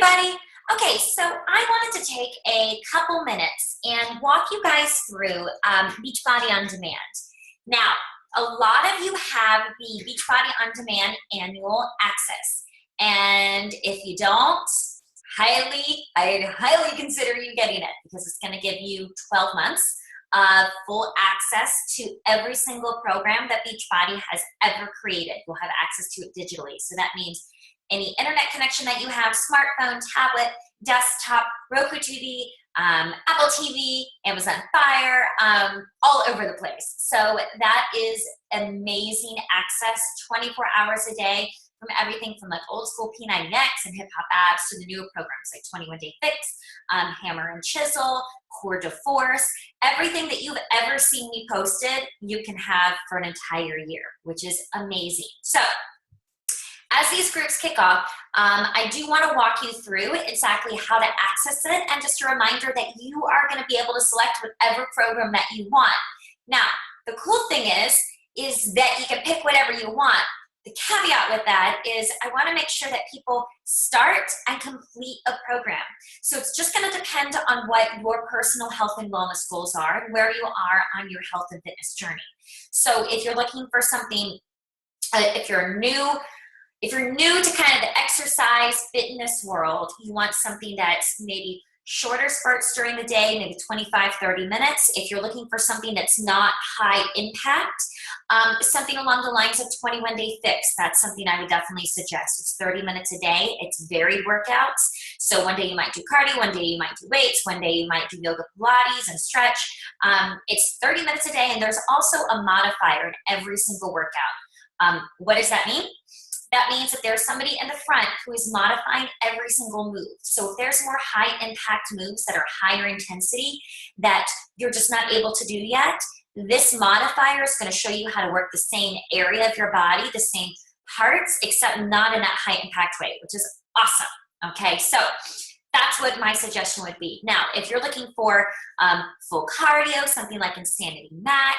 everybody. Okay, so I wanted to take a couple minutes and walk you guys through Beachbody On Demand. Now, a lot of you have the Beachbody On Demand annual access, and if you don't, I'd highly consider you getting it because it's going to give you 12 months of full access to every single program that Beachbody has ever created. You'll have access to it digitally. So that means any internet connection that you have, smartphone, tablet, desktop, Roku TV, Apple TV, Amazon Fire, all over the place. So that is amazing access 24 hours a day from everything from like old school P90X and hip hop abs to the newer programs like 21 Day Fix, Hammer and Chisel, Core to Force. Everything that you've ever seen me posted, you can have for an entire year, which is amazing. So as these groups kick off, I do want to walk you through exactly how to access it, and just a reminder that you are going to be able to select whatever program that you want. Now, the cool thing is that you can pick whatever you want. The caveat with that is I want to make sure that people start and complete a program. So it's just going to depend on what your personal health and wellness goals are and where you are on your health and fitness journey. So if you're looking for something, if you're new to kind of the exercise fitness world, you want something that's maybe shorter spurts during the day, maybe 25, 30 minutes. If you're looking for something that's not high impact, something along the lines of 21 Day Fix, that's something I would definitely suggest. It's 30 minutes a day. It's varied workouts. So one day you might do cardio, one day you might do weights, one day you might do yoga, Pilates, and stretch. It's 30 minutes a day, and there's also a modifier in every single workout. What does that mean? That means that there's somebody in the front who is modifying every single move. So if there's more high impact moves that are higher intensity that you're just not able to do yet, this modifier is going to show you how to work the same area of your body, the same parts, except not in that high impact way, which is awesome. Okay, so that's what my suggestion would be. Now, if you're looking for full cardio, something like Insanity Max,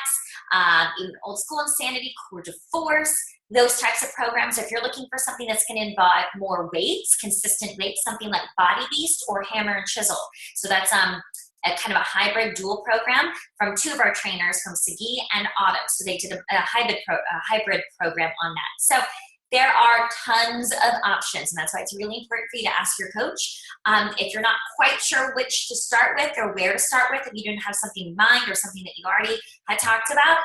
even old school Insanity, Core to Force, those types of programs. If you're looking for something that's going to involve more weights, consistent weights, something like Body Beast or Hammer and Chisel. So that's a kind of a hybrid dual program from two of our trainers from Sagi and Otto. So they did a hybrid program on that. So there are tons of options, and that's why it's really important for you to ask your coach. If you're not quite sure which to start with or where to start with, if you didn't have something in mind or something that you already had talked about,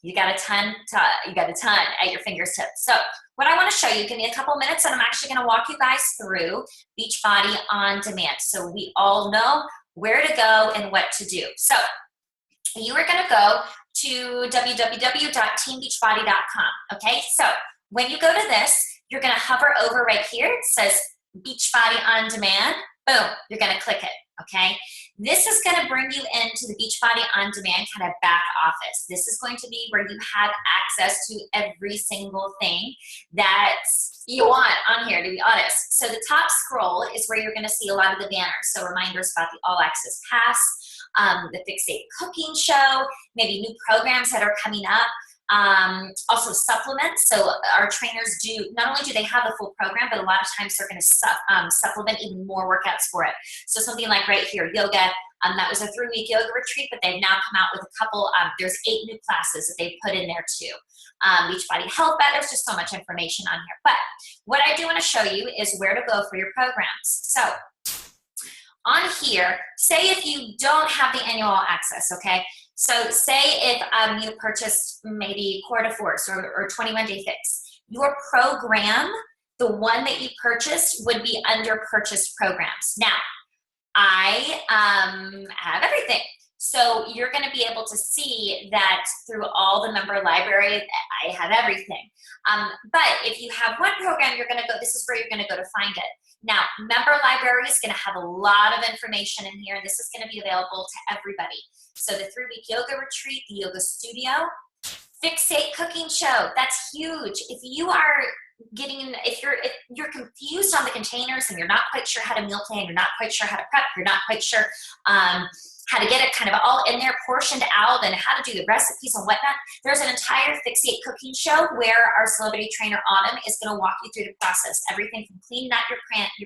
you got a ton at your fingertips. So what I want to show you, give me a couple minutes, and I'm actually going to walk you guys through Beachbody On Demand so we all know where to go and what to do. So you are going to go to www.teambeachbody.com. Okay, so when you go to this, you're going to hover over right here. It says Beachbody On Demand. Boom, you're going to click it. Okay, this is going to bring you into the Beachbody On Demand kind of back office. This is going to be where you have access to every single thing that you want on here, to be honest. So the top scroll is where you're going to see a lot of the banners. So reminders about the All Access Pass, the Fixate Cooking Show, maybe new programs that are coming up. Also supplements. So our trainers not only do they have the full program, but a lot of times they're going to supplement even more workouts for it. So something like right here, yoga, that was a 3-week yoga retreat, but they've now come out with a couple, there's 8 new classes that they've put in there too. Beachbody Health Bar, there's just so much information on here. But what I do want to show you is where to go for your programs. So on here, say if you don't have the annual access, okay? So say if you purchased maybe Core to Force or 21 Day Fix, your program, the one that you purchased, would be under purchased programs. Now, I have everything. So you're going to be able to see that through all the member library, I have everything. But if you have one program, you're going to go, this is where you're going to go to find it. Now, member library is going to have a lot of information in here. This is going to be available to everybody. So the 3-week yoga retreat, the yoga studio, Fixate Cooking Show, that's huge. If you are if you're confused on the containers and you're not quite sure how to meal plan, you're not quite sure how to prep, you're not quite sure how to get it kind of all in there, portioned out, and how to do the recipes and whatnot, there's an entire Fixate cooking show where our celebrity trainer Autumn is going to walk you through the process. Everything from cleaning out your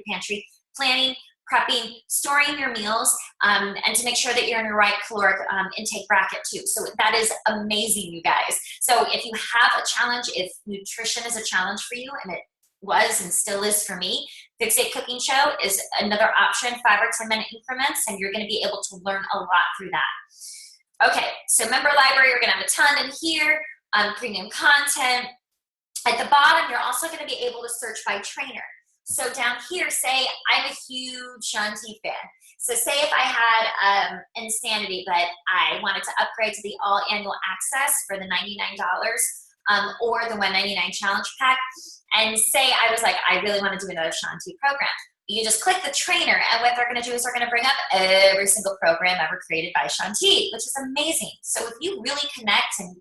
pantry, planning, prepping, storing your meals, and to make sure that you're in your right caloric intake bracket too. So that is amazing, you guys. So if you have a challenge, if nutrition is a challenge for you, and it was and still is for me, Fixate Cooking Show is another option, 5 or 10 minute increments, and you're going to be able to learn a lot through that. Okay, so member library, you're going to have a ton in here, premium content. At the bottom, you're also going to be able to search by trainer. So down here, say I'm a huge Shaun T fan. So say if I had Insanity, but I wanted to upgrade to the all annual access for the $99 or the $199 challenge pack, and say I was like, I really want to do another Shaun T program. You just click the trainer, and what they're going to do is they're going to bring up every single program ever created by Shaun T, which is amazing. So if you really connect and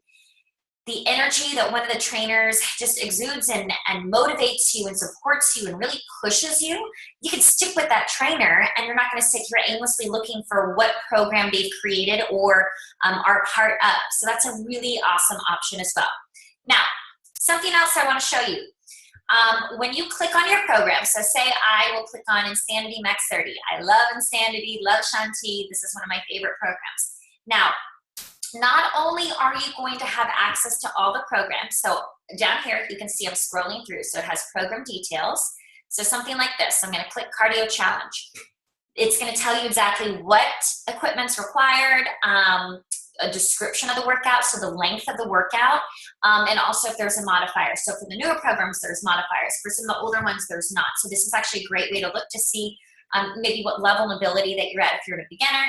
the energy that one of the trainers just exudes and motivates you and supports you and really pushes you, you can stick with that trainer, and you're not going to sit here aimlessly looking for what program they've created or are part of. So that's a really awesome option as well. Now, something else I want to show you. When you click on your program, so say I will click on Insanity Max 30. I love Insanity, love Shaun T. This is one of my favorite programs. Now, not only are you going to have access to all the programs, so down here you can see I'm scrolling through, so it has program details. So something like this, I'm going to click Cardio Challenge. It's going to tell you exactly what equipment's required, a description of the workout, so the length of the workout, and also if there's a modifier. So for the newer programs, there's modifiers. For some of the older ones, there's not. So this is actually a great way to look to see maybe what level of ability that you're at, if you're a beginner,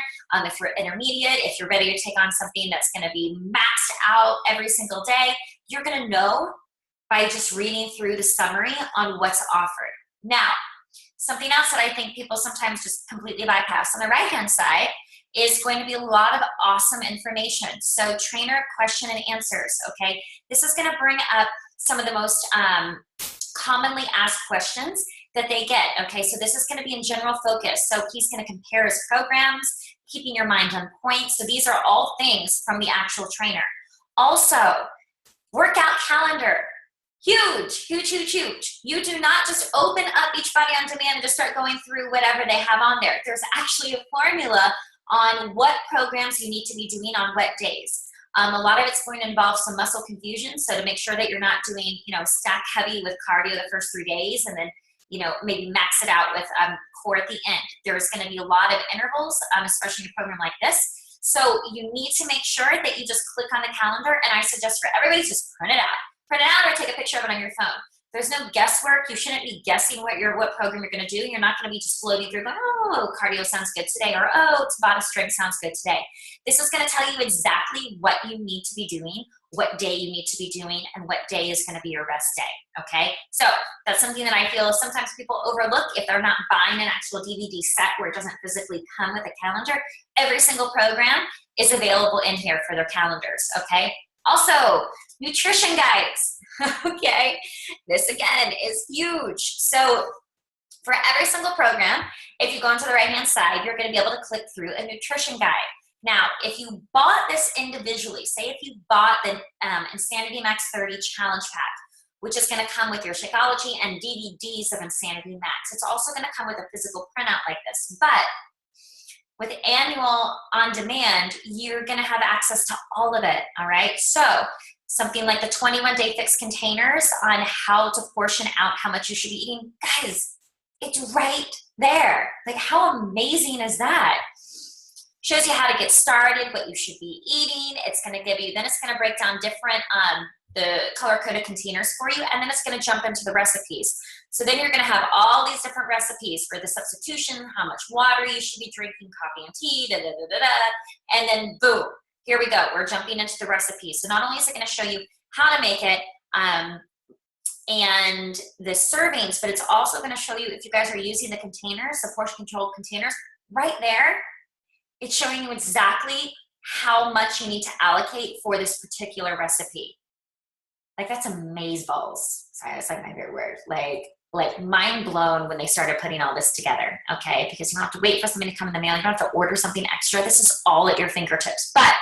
if you're intermediate, if you're ready to take on something that's going to be maxed out every single day. You're going to know by just reading through the summary on what's offered. Now, something else that I think people sometimes just completely bypass on the right-hand side is going to be a lot of awesome information. So trainer question and answers, okay? This is going to bring up some of the most commonly asked questions that they get, okay? So this is going to be in general focus. So he's going to compare his programs, keeping your mind on point. So these are all things from the actual trainer. Also, workout calendar. Huge, huge, huge, huge. You do not just open up Beachbody on Demand and just start going through whatever they have on there. There's actually a formula on what programs you need to be doing on what days. A lot of it's going to involve some muscle confusion, so to make sure that you're not doing, stack heavy with cardio the first 3 days and then, maybe max it out with core at the end. There's going to be a lot of intervals, especially in a program like this. So you need to make sure that you just click on the calendar, and I suggest for everybody, just print it out. Print it out or take a picture of it on your phone. There's no guesswork. You shouldn't be guessing what program you're going to do. You're not going to be just floating through going, oh, cardio sounds good today, or oh, Tabata strength sounds good today. This is going to tell you exactly what you need to be doing, what day you need to be doing, and what day is going to be your rest day, okay? So that's something that I feel sometimes people overlook if they're not buying an actual DVD set where it doesn't physically come with a calendar. Every single program is available in here for their calendars, okay? Also, nutrition guides, okay? This again is huge. So for every single program, if you go onto the right-hand side, you're gonna be able to click through a nutrition guide. Now, if you bought this individually, say if you bought the Insanity Max 30 Challenge Pack, which is gonna come with your Shakeology and DVDs of Insanity Max. It's also gonna come with a physical printout like this, but with annual on demand, you're gonna have access to all of it, all right? So something like the 21-day fixed containers on how to portion out how much you should be eating. Guys, it's right there. Like, how amazing is that? Shows you how to get started, what you should be eating. It's gonna give you, then it's gonna break down different, the color-coded containers for you, and then it's gonna jump into the recipes. So then you're gonna have all these different recipes for the substitution, how much water you should be drinking, coffee and tea, da, da, da, da, da. And then boom, here we go. We're jumping into the recipes. So not only is it gonna show you how to make it and the servings, but it's also gonna show you if you guys are using the containers, the portion-controlled containers, right there, it's showing you exactly how much you need to allocate for this particular recipe. Like, that's amazeballs. sorry, that's like my favorite word, like mind blown when they started putting all this together, okay? Because you don't have to wait for something to come in the mail. You don't have to order something extra. This is all at your fingertips. But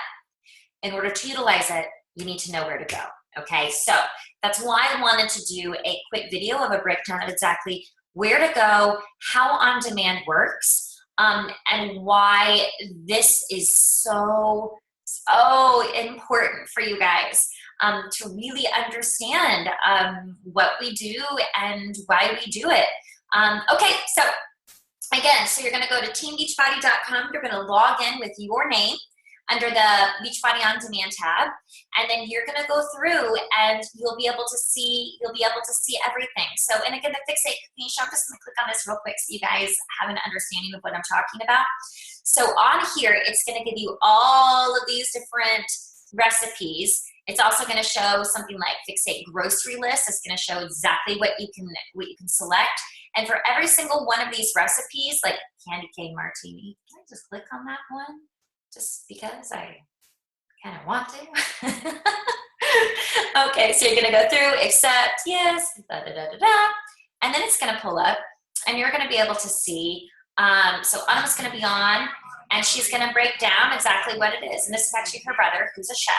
in order to utilize it, you need to know where to go, okay? So that's why I wanted to do a quick video of a breakdown of exactly where to go, how on-demand works, and why this is so important for you guys to really understand what we do and why we do it. Okay, so again, so you're gonna go to teambeachbody.com, you're gonna log in with your name under the Beachbody On Demand tab, and then you're gonna go through and you'll be able to see everything. So, and again, the Fixate Cooking Show, I'm just gonna click on this real quick so you guys have an understanding of what I'm talking about. So on here, it's gonna give you all of these different recipes. It's also gonna show something like Fixate Grocery List. It's gonna show exactly what you can select. And for every single one of these recipes, like candy cane martini, can I just click on that one? Just because I kind of want to. Okay, so you're gonna go through, accept, yes, and then it's gonna pull up, and you're gonna be able to see, so Anna's gonna be on, and she's gonna break down exactly what it is. And this is actually her brother, who's a chef.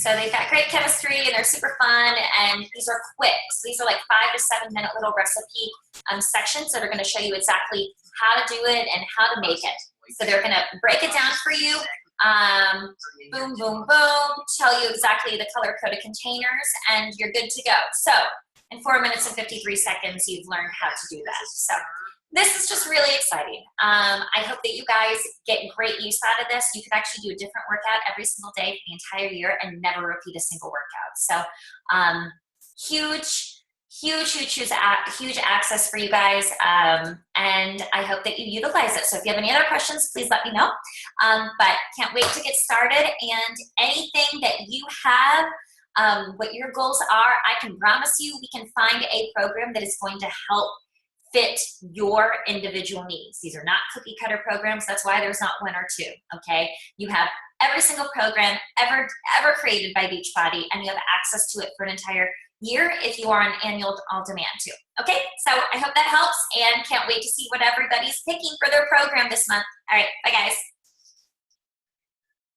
So they've got great chemistry, and they're super fun, and these are quick. So these are like 5 to 7 minute little recipe sections that are gonna show you exactly how to do it and how to make it. So they're gonna break it down for you, boom, boom, boom, tell you exactly the color-coded containers, and you're good to go. So in 4 minutes and 53 seconds, you've learned how to do that. So this is just really exciting. I hope that you guys get great use out of this. You could actually do a different workout every single day for the entire year and never repeat a single workout. So huge access for you guys, and I hope that you utilize it. So if you have any other questions, please let me know. But can't wait to get started, and anything that you have, what your goals are, I can promise you we can find a program that is going to help fit your individual needs. These are not cookie cutter programs. That's why there's not one or two, okay? You have every single program ever created by Beachbody, and you have access to it for an entire year if you are on annual on demand too. Okay, so I hope that helps, and can't wait to see what everybody's picking for their program this month. All right, bye guys.